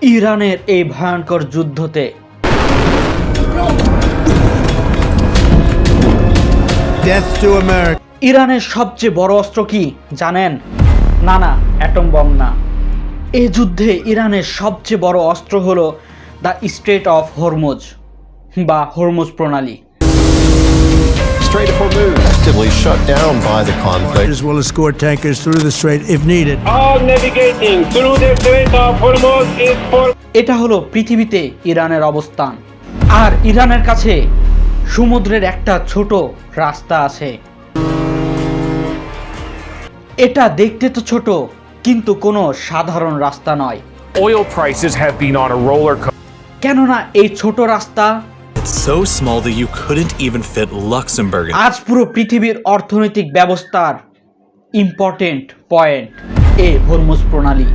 ইরানের এই ভয়ঙ্কর যুদ্ধতে Death to America. ইরানের সবচেয়ে বড় অস্ত্র কি জানেন? না, অ্যাটম বম না। এই যুদ্ধে ইরানের সবচেয়ে বড় অস্ত্র হলো দ্য স্ট্রেট অফ হরমুজ বা হরমুজ প্রণালী। Strait of Hormuz actively shut down by the conflict. As will escort tankers through the strait if needed. All navigating through the Strait of Hormuz is for এটা হলো পৃথিবীতে ইরানের অবস্থান। আর ইরানের কাছে সমুদ্রের একটা ছোট রাস্তা আছে। এটা দেখতে তো ছোট, কিন্তু কোনো সাধারণ রাস্তা নয়। Oil prices have been on a roller coaster. কেননা এই ছোট রাস্তা It's so small that you couldn't even fit Luxembourg in. আজ পুরো পৃথিবীর অর্থনৈতিক ব্যবস্থার ইম্পর্টেন্ট পয়েন্ট এই হরমুজ প্রণালী।